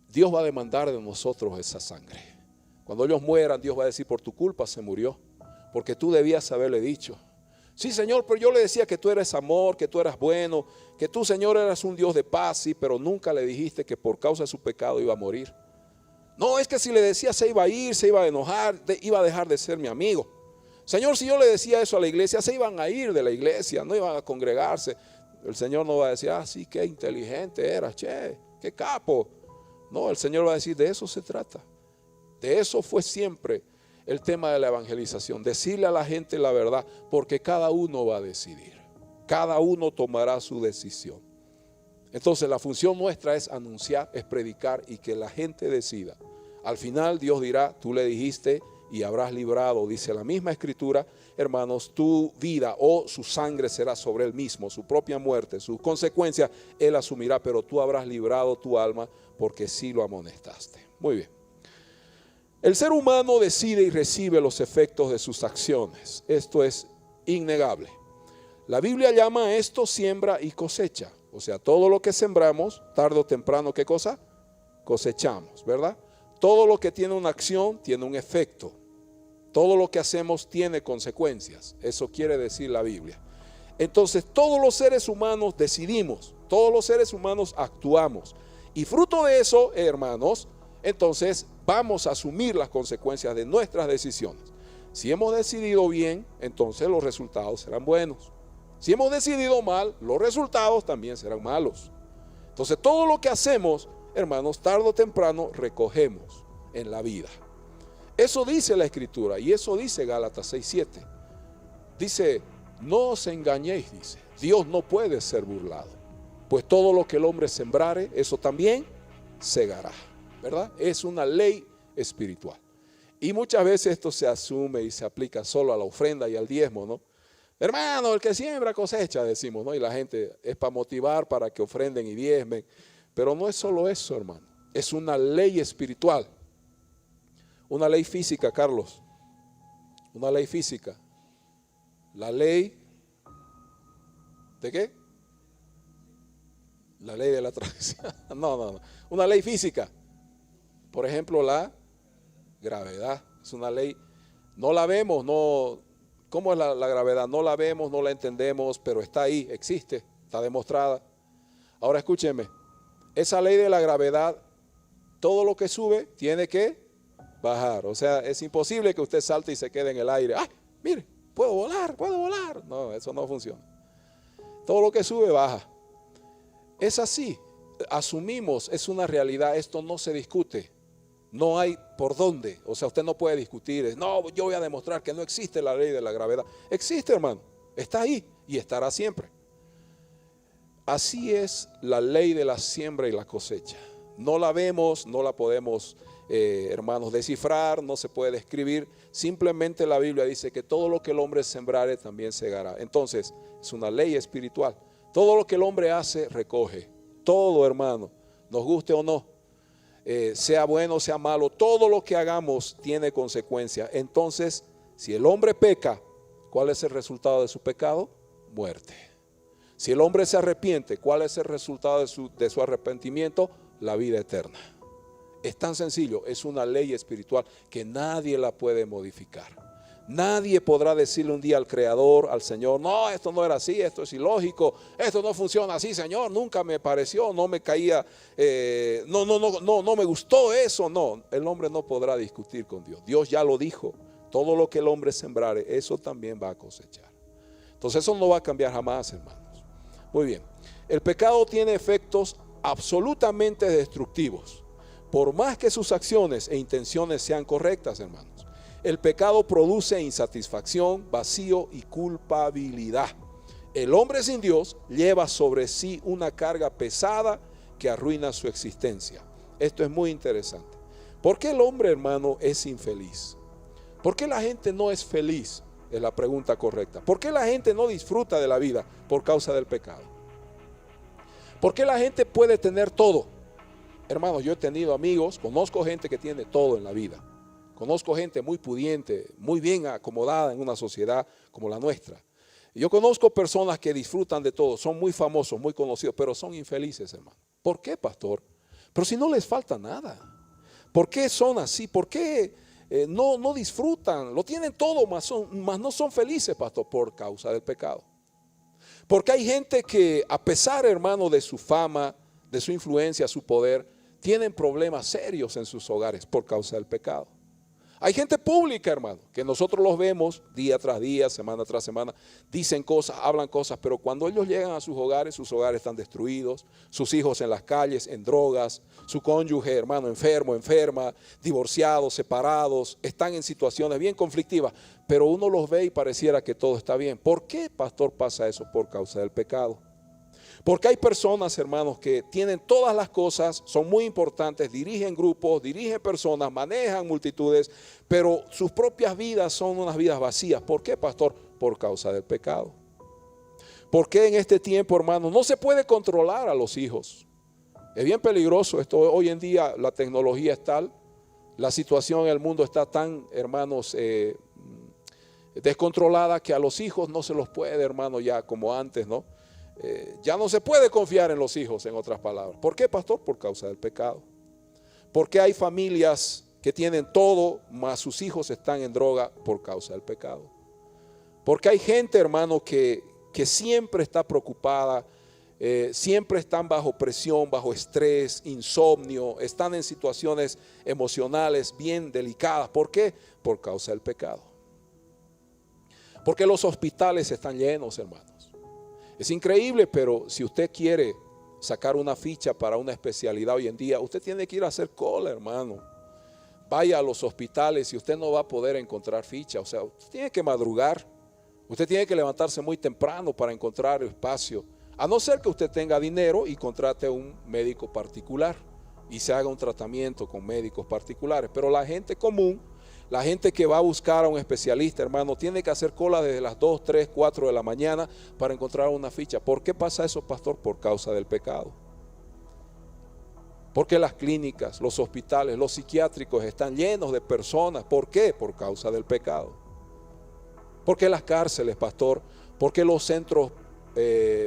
Dios va a demandar de nosotros esa sangre. Cuando ellos mueran, Dios va a decir, por tu culpa se murió, porque tú debías haberle dicho. Sí, Señor, pero yo le decía que tú eres amor, que tú eras bueno, que tú, Señor, eras un Dios de paz, sí, pero nunca le dijiste que por causa de su pecado iba a morir. No, es que si le decía se iba a ir, se iba a enojar, iba a dejar de ser mi amigo. Señor, si yo le decía eso a la iglesia, se iban a ir de la iglesia, no iban a congregarse. El Señor no va a decir, sí, qué inteligente eras, che, qué capo. No, el Señor va a decir, de eso se trata. De eso fue siempre el tema de la evangelización, decirle a la gente la verdad, porque cada uno va a decidir, cada uno tomará su decisión. Entonces la función nuestra es anunciar, es predicar y que la gente decida. Al final Dios dirá, tú le dijiste y habrás librado, dice la misma escritura, hermanos, tu vida o su sangre será sobre él mismo, su propia muerte, sus consecuencias él asumirá, pero tú habrás librado tu alma porque sí lo amonestaste. Muy bien. El ser humano decide y recibe los efectos de sus acciones. Esto es innegable. La Biblia llama a esto siembra y cosecha. O sea, todo lo que sembramos, tarde o temprano, ¿qué cosa? Cosechamos, ¿verdad? Todo lo que tiene una acción tiene un efecto. Todo lo que hacemos tiene consecuencias. Eso quiere decir la Biblia. Entonces, todos los seres humanos decidimos, todos los seres humanos actuamos. Y fruto de eso, hermanos, entonces vamos a asumir las consecuencias de nuestras decisiones. Si hemos decidido bien, entonces los resultados serán buenos. Si hemos decidido mal, los resultados también serán malos. Entonces todo lo que hacemos, hermanos, tarde o temprano recogemos en la vida. Eso dice la Escritura y eso dice Gálatas 6:7. Dice, no os engañéis, dice, Dios no puede ser burlado, pues todo lo que el hombre sembrare, eso también segará, ¿verdad? Es una ley espiritual. Y muchas veces esto se asume y se aplica solo a la ofrenda y al diezmo, ¿no? Hermano, el que siembra cosecha, decimos, ¿no? Y la gente es para motivar, para que ofrenden y diezmen. Pero no es solo eso, hermano. Es una ley espiritual. Una ley física, Carlos. Una ley física. La ley ¿de qué? La ley de la atracción. No. Una ley física. Por ejemplo, la gravedad. Es una ley. No la vemos, no. ¿Cómo es la gravedad? No la vemos, no la entendemos, pero está ahí, existe, está demostrada. Ahora escúcheme, esa ley de la gravedad, todo lo que sube tiene que bajar. O sea, es imposible que usted salte y se quede en el aire. ¡Ay, mire, puedo volar! No, eso no funciona. Todo lo que sube baja. Es así. asumimos, es una realidad, esto no se discute. No hay por dónde. O sea, usted no puede discutir. No, yo voy a demostrar que no existe la ley de la gravedad. Existe, hermano. Está ahí y estará siempre. Así es la ley de la siembra y la cosecha. No la vemos, no la podemos, hermanos, descifrar, no se puede describir. Simplemente la Biblia dice que todo lo que el hombre sembrare también segará. Entonces, es una ley espiritual. Todo lo que el hombre hace, recoge. Todo, hermano, nos guste o no. Sea bueno o sea malo, todo lo que hagamos tiene consecuencias. Entonces, si el hombre peca, ¿cuál es el resultado de su pecado? Muerte. Si el hombre se arrepiente, ¿cuál es el resultado de su arrepentimiento? La vida eterna. Es tan sencillo, es una ley espiritual que nadie la puede modificar. Nadie podrá decirle un día al Creador, al Señor, no, esto no era así, esto es ilógico, esto no funciona así, Señor, nunca me pareció, no me caía, no me gustó eso. No, el hombre no podrá discutir con Dios. Dios ya lo dijo, todo lo que el hombre sembrare, eso también va a cosechar. Entonces eso no va a cambiar jamás, hermanos. Muy bien, el pecado tiene efectos absolutamente destructivos, por más que sus acciones e intenciones sean correctas, hermanos. El pecado produce insatisfacción, vacío y culpabilidad. El hombre sin Dios lleva sobre sí una carga pesada que arruina su existencia. Esto es muy interesante. ¿Por qué el hombre, hermano, es infeliz? ¿Por qué la gente no es feliz? Es la pregunta correcta. ¿Por qué la gente no disfruta de la vida? Por causa del pecado. ¿Por qué la gente puede tener todo? Hermanos, yo he tenido amigos, conozco gente que tiene todo en la vida. Conozco gente muy pudiente, muy bien acomodada en una sociedad como la nuestra. Yo conozco personas que disfrutan de todo, son muy famosos, muy conocidos, pero son infelices, hermano. ¿Por qué, pastor? Pero si no les falta nada. ¿Por qué son así? ¿Por qué no disfrutan? Lo tienen todo, mas no son felices, pastor, por causa del pecado. Porque hay gente que, a pesar, hermano, de su fama, de su influencia, su poder, tienen problemas serios en sus hogares por causa del pecado. Hay gente pública, hermano, que nosotros los vemos día tras día, semana tras semana, dicen cosas, hablan cosas, pero cuando ellos llegan a sus hogares están destruidos, sus hijos en las calles, en drogas, su cónyuge, hermano, enfermo, enferma, divorciados, separados, están en situaciones bien conflictivas, pero uno los ve y pareciera que todo está bien. ¿Por qué, pastor, pasa eso? Por causa del pecado. Porque hay personas, hermanos, que tienen todas las cosas, son muy importantes, dirigen grupos, dirigen personas, manejan multitudes, pero sus propias vidas son unas vidas vacías. ¿Por qué, pastor? Por causa del pecado. ¿Por qué en este tiempo, hermanos, no se puede controlar a los hijos? Es bien peligroso esto. Hoy en día la tecnología es tal, la situación en el mundo está tan, hermanos, descontrolada, que a los hijos no se los puede, hermano, ya como antes, ¿no? Ya no se puede confiar en los hijos, en otras palabras. ¿Por qué, pastor? Por causa del pecado. Porque hay familias que tienen todo, mas sus hijos están en droga por causa del pecado. Porque hay gente, hermano, que siempre está preocupada, siempre están bajo presión, bajo estrés, insomnio, están en situaciones emocionales bien delicadas. ¿Por qué? Por causa del pecado. Porque los hospitales están llenos, hermanos. Es increíble, pero si usted quiere sacar una ficha para una especialidad hoy en día, usted tiene que ir a hacer cola, hermano. Vaya a los hospitales y usted no va a poder encontrar ficha. O sea, usted tiene que madrugar. Usted tiene que levantarse muy temprano para encontrar espacio. A no ser que usted tenga dinero y contrate a un médico particular y se haga un tratamiento con médicos particulares. Pero la gente común, la gente que va a buscar a un especialista, hermano, tiene que hacer cola desde las 2, 3, 4 de la mañana para encontrar una ficha. ¿Por qué pasa eso, pastor? Por causa del pecado. Porque las clínicas, los hospitales, los psiquiátricos están llenos de personas. ¿Por qué? Por causa del pecado. Porque las cárceles, pastor, porque los centros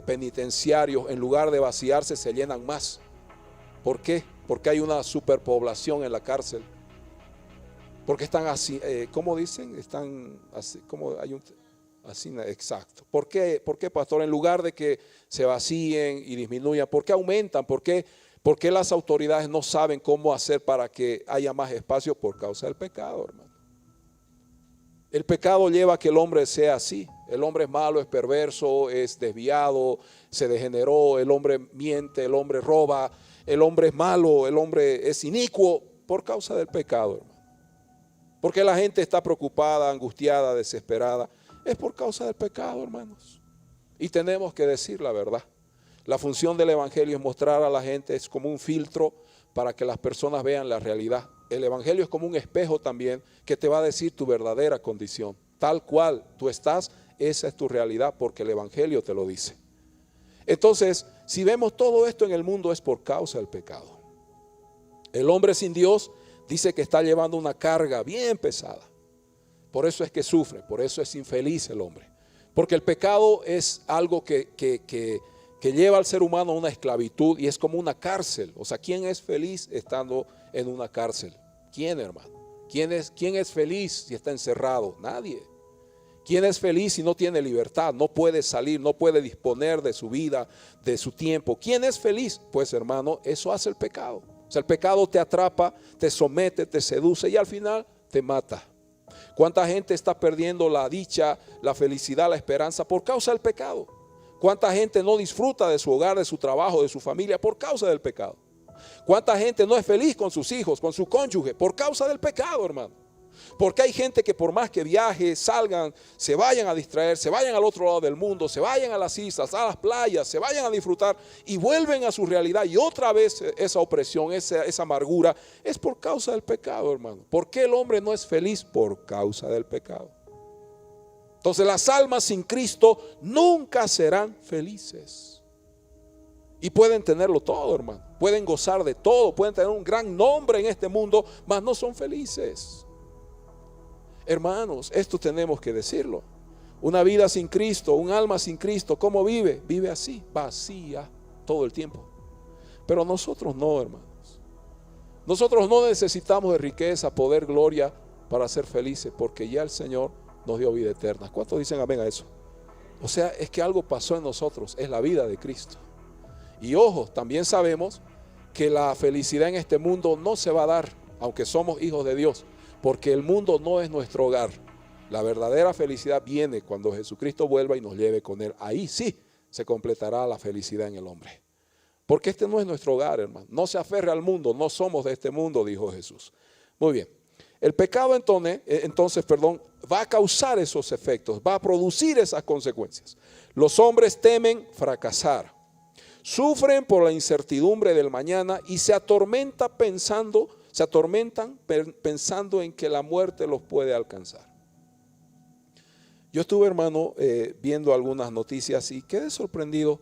penitenciarios, en lugar de vaciarse, se llenan más. ¿Por qué? Porque hay una superpoblación en la cárcel. Porque están así, ¿cómo dicen? Están así, como hay un, así, exacto. ¿Por qué, pastor? En lugar de que se vacíen y disminuyan, ¿por qué aumentan? ¿Por qué las autoridades no saben cómo hacer para que haya más espacio? Por causa del pecado, hermano. El pecado lleva a que el hombre sea así. El hombre es malo, es perverso, es desviado, se degeneró, el hombre miente, el hombre roba, el hombre es malo, el hombre es inicuo por causa del pecado, hermano. Porque la gente está preocupada, angustiada, desesperada. Es por causa del pecado, hermanos. Y tenemos que decir la verdad. La función del evangelio es mostrar a la gente, es como un filtro para que las personas vean la realidad. El evangelio es como un espejo también que te va a decir tu verdadera condición. Tal cual tú estás, esa es tu realidad porque el evangelio te lo dice. Entonces, si vemos todo esto en el mundo es por causa del pecado. El hombre sin Dios dice que está llevando una carga bien pesada. Por eso es que sufre, por eso es infeliz el hombre. Porque el pecado es algo que lleva al ser humano a una esclavitud y es como una cárcel. O sea, ¿quién es feliz estando en una cárcel? ¿Quién, hermano? ¿Quién es feliz si está encerrado? Nadie. ¿Quién es feliz si no tiene libertad? No puede salir, no puede disponer de su vida, de su tiempo. ¿Quién es feliz? Pues, hermano, eso hace el pecado. O sea, el pecado te atrapa, te somete, te seduce y al final te mata. ¿Cuánta gente está perdiendo la dicha, la felicidad, la esperanza por causa del pecado? ¿Cuánta gente no disfruta de su hogar, de su trabajo, de su familia por causa del pecado? ¿Cuánta gente no es feliz con sus hijos, con su cónyuge por causa del pecado, hermano? Porque hay gente que por más que viaje, salgan, se vayan a distraer, se vayan al otro lado del mundo, se vayan a las islas, a las playas, se vayan a disfrutar y vuelven a su realidad y otra vez esa opresión, esa amargura es por causa del pecado, hermano. ¿Por qué el hombre no es feliz? Por causa del pecado. Entonces las almas sin Cristo nunca serán felices. Y pueden tenerlo todo, hermano. Pueden gozar de todo, pueden tener un gran nombre en este mundo, mas no son felices. Hermanos, esto tenemos que decirlo. Una vida sin Cristo, un alma sin Cristo, ¿cómo vive? Vive así, vacía todo el tiempo. Pero nosotros no, hermanos. Nosotros no necesitamos de riqueza, poder, gloria para ser felices, porque ya el Señor nos dio vida eterna. ¿Cuántos dicen amén a eso? O sea, es que algo pasó en nosotros, es la vida de Cristo. Y ojo, también sabemos que la felicidad en este mundo no se va a dar, aunque somos hijos de Dios, porque el mundo no es nuestro hogar. La verdadera felicidad viene cuando Jesucristo vuelva y nos lleve con Él. Ahí sí se completará la felicidad en el hombre. Porque este no es nuestro hogar, hermano. No se aferre al mundo, no somos de este mundo, dijo Jesús. Muy bien. El pecado entonces, va a causar esos efectos, va a producir esas consecuencias. Los hombres temen fracasar, sufren por la incertidumbre del mañana y se atormentan pensando en que la muerte los puede alcanzar. Yo estuve, hermano, viendo algunas noticias y quedé sorprendido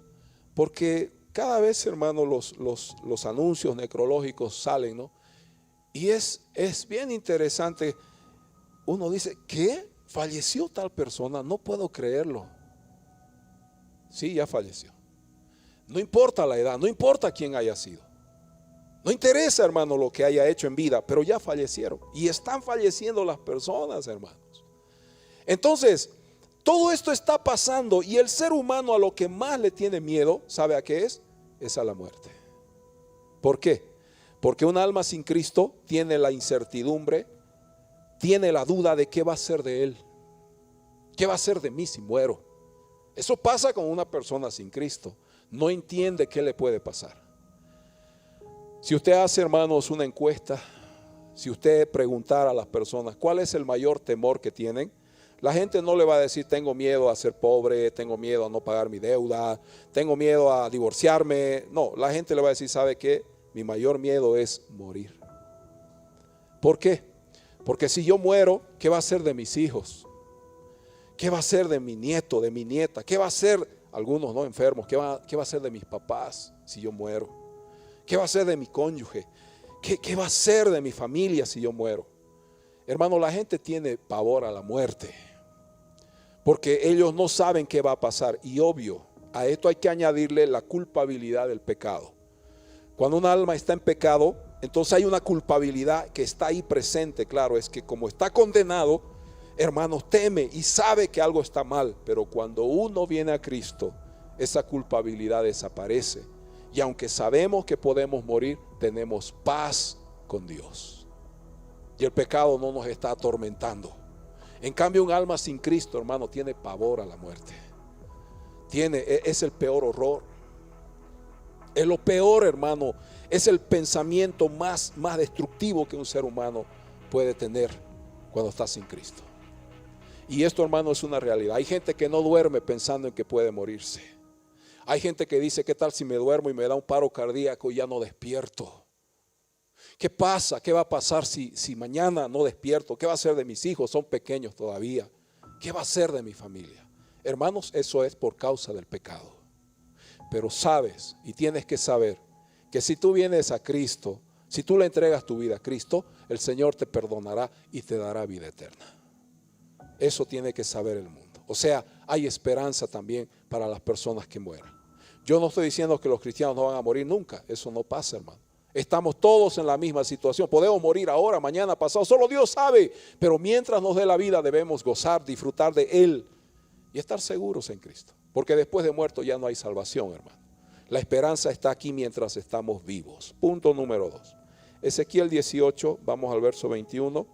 porque cada vez, hermano, los anuncios necrológicos salen, ¿no? Y es bien interesante. Uno dice, ¿qué? ¿Falleció tal persona? No puedo creerlo. Sí, ya falleció. No importa la edad, no importa quién haya sido. No interesa, hermano, lo que haya hecho en vida, pero ya fallecieron. Y están falleciendo las personas, hermanos. Entonces, todo esto está pasando y el ser humano a lo que más le tiene miedo, ¿sabe a qué es? Es a la muerte. ¿Por qué? Porque un alma sin Cristo tiene la incertidumbre, tiene la duda de qué va a ser de él. ¿Qué va a ser de mí si muero? Eso pasa con una persona sin Cristo. No entiende qué le puede pasar. Si usted hace, hermanos, una encuesta, si usted preguntara a las personas cuál es el mayor temor que tienen, la gente no le va a decir tengo miedo a ser pobre, tengo miedo a no pagar mi deuda, tengo miedo a divorciarme. No, la gente le va a decir, ¿sabe qué? Mi mayor miedo es morir. ¿Por qué? Porque si yo muero, ¿qué va a ser de mis hijos? ¿Qué va a ser de mi nieto, de mi nieta? ¿Qué va a ser, algunos no enfermos, qué va a ser de mis papás si yo muero? ¿Qué va a ser de mi cónyuge? ¿Qué va a ser de mi familia si yo muero? Hermano, la gente tiene pavor a la muerte porque ellos no saben qué va a pasar. Y obvio, a esto hay que añadirle la culpabilidad del pecado. Cuando un alma está en pecado, entonces hay una culpabilidad que está ahí presente. Claro, es que como está condenado, hermanos, teme y sabe que algo está mal. Pero cuando uno viene a Cristo, esa culpabilidad desaparece. Y aunque sabemos que podemos morir, tenemos paz con Dios. Y el pecado no nos está atormentando. En cambio, un alma sin Cristo, hermano, tiene pavor a la muerte. Es el peor horror. Es lo peor, hermano. Es el pensamiento más destructivo que un ser humano puede tener cuando está sin Cristo. Y esto, hermano, es una realidad. Hay gente que no duerme pensando en que puede morirse. Hay gente que dice: ¿qué tal si me duermo y me da un paro cardíaco y ya no despierto? ¿Qué pasa? ¿Qué va a pasar si mañana no despierto? ¿Qué va a ser de mis hijos? Son pequeños todavía. ¿Qué va a ser de mi familia? Hermanos, eso es por causa del pecado. Pero sabes y tienes que saber que si tú vienes a Cristo, si tú le entregas tu vida a Cristo, el Señor te perdonará y te dará vida eterna. Eso tiene que saber el mundo. O sea, hay esperanza también para las personas que mueran. Yo no estoy diciendo que los cristianos no van a morir nunca. Eso no pasa, hermano. Estamos todos en la misma situación. Podemos morir ahora, mañana, pasado. Solo Dios sabe. Pero mientras nos dé la vida debemos gozar, disfrutar de Él y estar seguros en Cristo. Porque después de muerto ya no hay salvación, hermano. La esperanza está aquí mientras estamos vivos. Punto número 2. Ezequiel 18, vamos al verso 21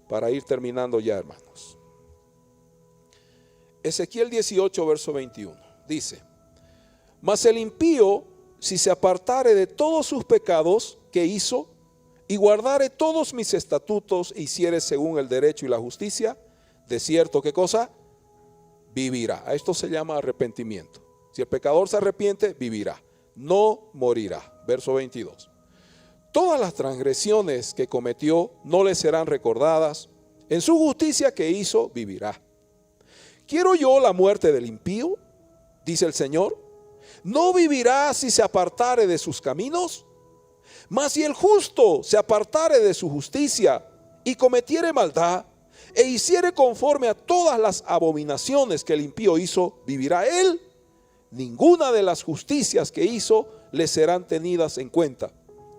para ir terminando ya, hermanos. Ezequiel 18, verso 21, dice: mas el impío, si se apartare de todos sus pecados que hizo, y guardare todos mis estatutos, e hiciere según el derecho y la justicia, de cierto, ¿qué cosa? Vivirá. A esto se llama arrepentimiento. Si el pecador se arrepiente, vivirá, no morirá. Verso 22. Todas las transgresiones que cometió no le serán recordadas. En su justicia que hizo, vivirá. ¿Quiero yo la muerte del impío?, dice el Señor. ¿No vivirá si se apartare de sus caminos? Mas si el justo se apartare de su justicia y cometiere maldad, e hiciere conforme a todas las abominaciones que el impío hizo, vivirá él. Ninguna de las justicias que hizo le serán tenidas en cuenta.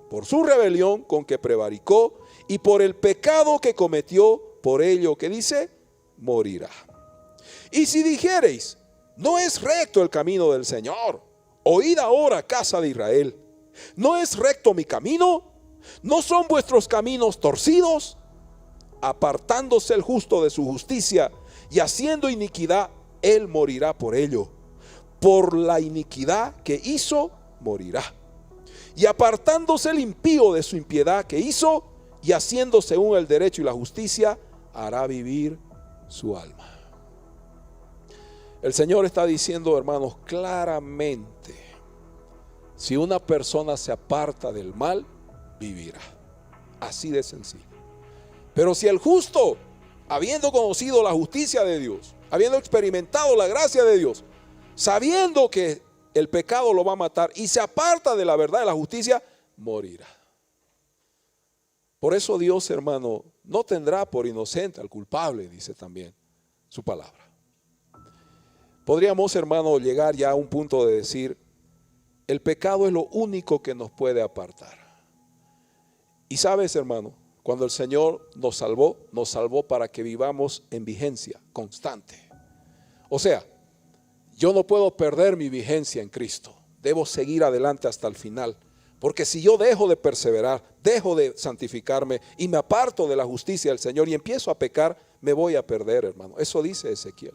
Por su rebelión con que prevaricó y por el pecado que cometió, por ello que dice, morirá. Y si dijereis: no es recto el camino del Señor, oíd ahora, casa de Israel. ¿No es recto mi camino? ¿No son vuestros caminos torcidos? Apartándose el justo de su justicia y haciendo iniquidad, él morirá por ello. Por la iniquidad que hizo, morirá. Y apartándose el impío de su impiedad que hizo, y haciendo según el derecho y la justicia, hará vivir su alma. El Señor está diciendo, hermanos, claramente: si una persona se aparta del mal, vivirá. Así de sencillo. Pero si el justo, habiendo conocido la justicia de Dios, habiendo experimentado la gracia de Dios, sabiendo que el pecado lo va a matar y se aparta de la verdad y la justicia, morirá. Por eso Dios, hermano, no tendrá por inocente al culpable, dice también su palabra. Podríamos, hermano, llegar ya a un punto de decir: el pecado es lo único que nos puede apartar. Y sabes, hermano, cuando el Señor nos salvó para que vivamos en vigencia constante. O sea, yo no puedo perder mi vigencia en Cristo. Debo seguir adelante hasta el final. Porque si yo dejo de perseverar, dejo de santificarme y me aparto de la justicia del Señor y empiezo a pecar, me voy a perder, hermano. Eso dice Ezequiel.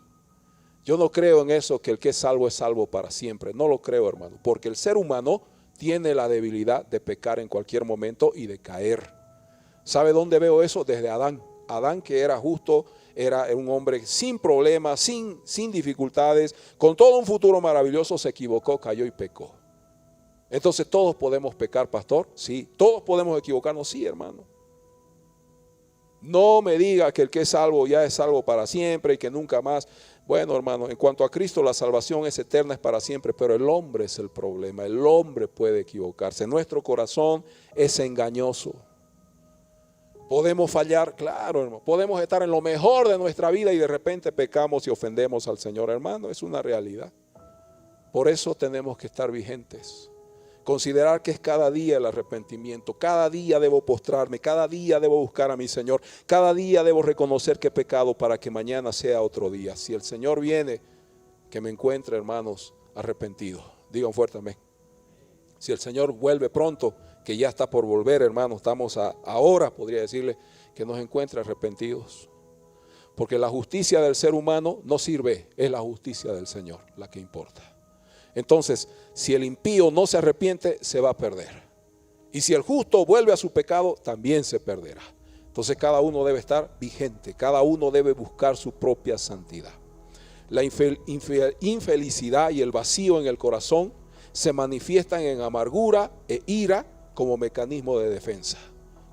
Yo no creo en eso, que el que es salvo para siempre. No lo creo, hermano. Porque el ser humano tiene la debilidad de pecar en cualquier momento y de caer. ¿Sabe dónde veo eso? Desde Adán. Adán, que era justo, era un hombre sin problemas, sin dificultades, con todo un futuro maravilloso, se equivocó, cayó y pecó. Entonces, ¿todos podemos pecar, pastor? Sí. ¿Todos podemos equivocarnos? Sí, hermano. No me diga que el que es salvo ya es salvo para siempre y que nunca más. Bueno, hermano, en cuanto a Cristo, la salvación es eterna, es para siempre, pero el hombre es el problema. El hombre puede equivocarse. Nuestro corazón es engañoso. Podemos fallar, claro, hermano. Podemos estar en lo mejor de nuestra vida y de repente pecamos y ofendemos al Señor, hermano. Es una realidad. Por eso tenemos que estar vigentes. Considerar que es cada día el arrepentimiento. Cada día debo postrarme, cada día debo buscar a mi Señor. Cada día debo reconocer que he pecado para que mañana sea otro día. Si el Señor viene, que me encuentre, hermanos, arrepentido. Digan fuerte amén. Si el Señor vuelve pronto, que ya está por volver, hermanos, estamos ahora, podría decirle, que nos encuentre arrepentidos. Porque la justicia del ser humano no sirve, es la justicia del Señor la que importa. Entonces, si el impío no se arrepiente, se va a perder. Y si el justo vuelve a su pecado, también se perderá. Entonces cada uno debe estar vigente, cada uno debe buscar su propia santidad. La infelicidad y el vacío en el corazón se manifiestan en amargura e ira como mecanismo de defensa.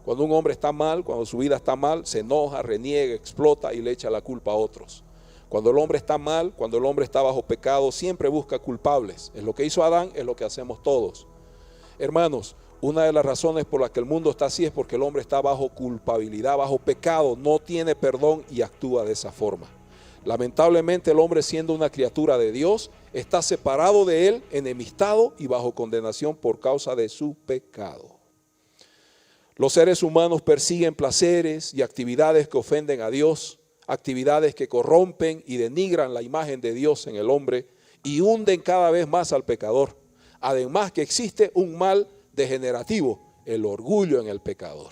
Cuando un hombre está mal, cuando su vida está mal, se enoja, reniega, explota y le echa la culpa a otros. Cuando el hombre está mal, cuando el hombre está bajo pecado, siempre busca culpables. Es lo que hizo Adán, es lo que hacemos todos. Hermanos, una de las razones por las que el mundo está así es porque el hombre está bajo culpabilidad, bajo pecado, no tiene perdón y actúa de esa forma. Lamentablemente el hombre, siendo una criatura de Dios, está separado de él, enemistado y bajo condenación por causa de su pecado. Los seres humanos persiguen placeres y actividades que ofenden a Dios, actividades que corrompen y denigran la imagen de Dios en el hombre y hunden cada vez más al pecador. Además que existe un mal degenerativo, el orgullo en el pecador.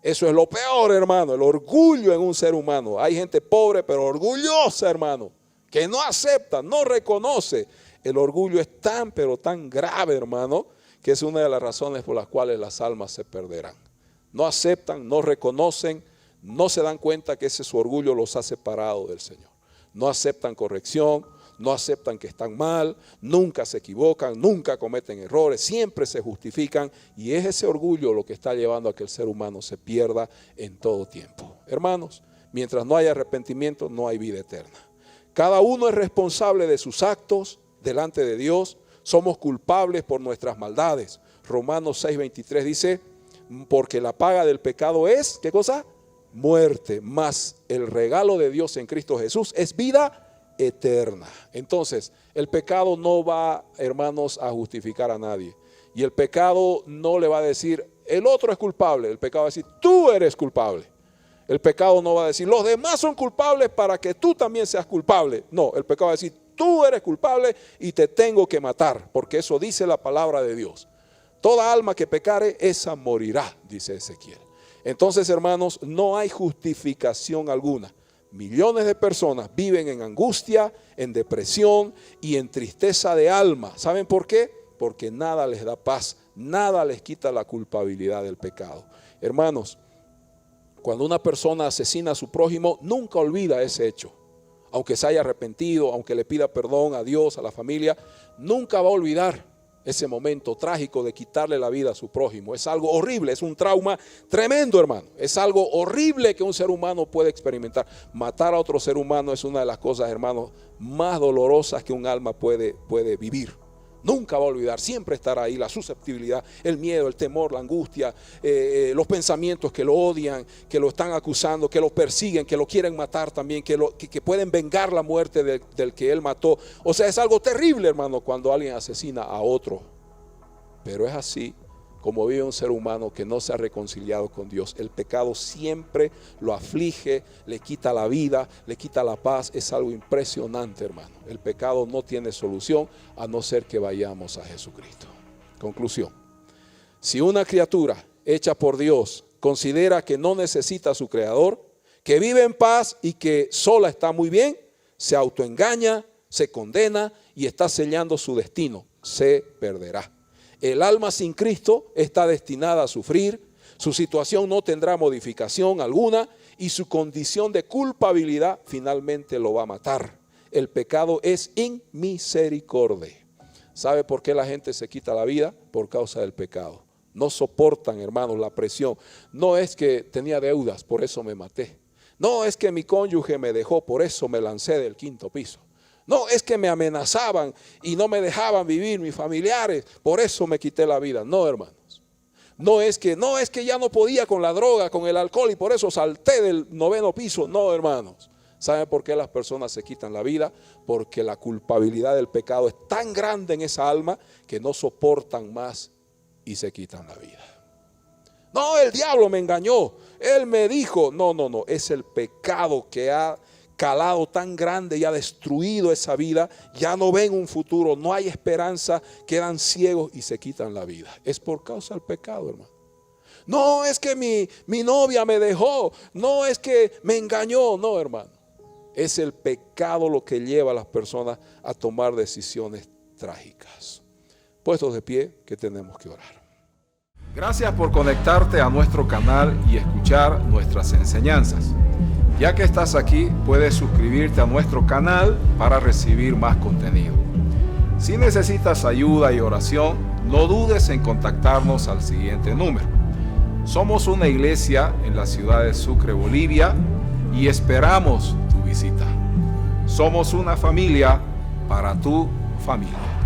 Eso es lo peor, hermano, el orgullo en un ser humano. Hay gente pobre pero orgullosa, hermano, que no acepta, no reconoce. El orgullo es tan pero tan grave, hermano, que es una de las razones por las cuales las almas se perderán. No aceptan, no reconocen, no se dan cuenta que ese su orgullo los ha separado del Señor. No aceptan corrección, no aceptan que están mal, nunca se equivocan, nunca cometen errores, siempre se justifican, y es ese orgullo lo que está llevando a que el ser humano se pierda en todo tiempo. Hermanos, mientras no haya arrepentimiento, no hay vida eterna. Cada uno es responsable de sus actos delante de Dios. Somos culpables por nuestras maldades. Romanos 6:23 dice, porque la paga del pecado es, ¿qué cosa? Muerte, mas el regalo de Dios en Cristo Jesús es vida eterna. Entonces, el pecado no va, hermanos, a justificar a nadie. Y el pecado no le va a decir, el otro es culpable. El pecado va a decir, tú eres culpable. El pecado no va a decir, los demás son culpables para que tú también seas culpable. No, el pecado va a decir, tú eres culpable y te tengo que matar, porque eso dice la palabra de Dios. Toda alma que pecare, esa morirá, dice Ezequiel. Entonces, hermanos, no hay justificación alguna. Millones de personas viven en angustia, en depresión y en tristeza de alma. ¿Saben por qué? Porque nada les da paz, nada les quita la culpabilidad del pecado. Hermanos, cuando una persona asesina a su prójimo, nunca olvida ese hecho. Aunque se haya arrepentido, aunque le pida perdón a Dios, a la familia, nunca va a olvidar ese momento trágico de quitarle la vida a su prójimo. Es algo horrible, es un trauma tremendo, hermano. Es algo horrible que un ser humano puede experimentar. Matar a otro ser humano es una de las cosas, hermanos, más dolorosas que un alma puede vivir. Nunca va a olvidar, siempre estará ahí la susceptibilidad, el miedo, el temor, la angustia, los pensamientos que lo odian, que lo están acusando, que lo persiguen, que lo quieren matar también, que pueden vengar la muerte del que él mató. O sea, es algo terrible, hermano, cuando alguien asesina a otro. Pero es así como vive un ser humano que no se ha reconciliado con Dios. El pecado siempre lo aflige, le quita la vida, le quita la paz. Es algo impresionante, hermano. El pecado no tiene solución a no ser que vayamos a Jesucristo. Conclusión. Si una criatura hecha por Dios considera que no necesita a su Creador, que vive en paz y que sola está muy bien, se autoengaña, se condena y está sellando su destino. Se perderá. El alma sin Cristo está destinada a sufrir, su situación no tendrá modificación alguna y su condición de culpabilidad finalmente lo va a matar. El pecado es inmisericordia. ¿Sabe por qué la gente se quita la vida? Por causa del pecado. No soportan, hermanos, la presión. No es que tenía deudas, por eso me maté. No es que mi cónyuge me dejó, por eso me lancé del 5º piso. No, es que me amenazaban y no me dejaban vivir mis familiares, por eso me quité la vida. No, hermanos. No es que ya no podía con la droga, con el alcohol y por eso salté del 9º piso. No, hermanos. ¿Saben por qué las personas se quitan la vida? Porque la culpabilidad del pecado es tan grande en esa alma que no soportan más y se quitan la vida. No, el diablo me engañó. Él me dijo, no, es el pecado que ha calado tan grande y ha destruido esa vida. Ya no ven un futuro, no hay esperanza, quedan ciegos y se quitan la vida. Es por causa del pecado, hermano. No es que mi novia me dejó, no es que me engañó, no, hermano. Es el pecado lo que lleva a las personas a tomar decisiones trágicas. Puestos de pie, que tenemos que orar. Gracias por conectarte a nuestro canal y escuchar nuestras enseñanzas. Ya que estás aquí, puedes suscribirte a nuestro canal para recibir más contenido. Si necesitas ayuda y oración, no dudes en contactarnos al siguiente número. Somos una iglesia en la ciudad de Sucre, Bolivia, y esperamos tu visita. Somos una familia para tu familia.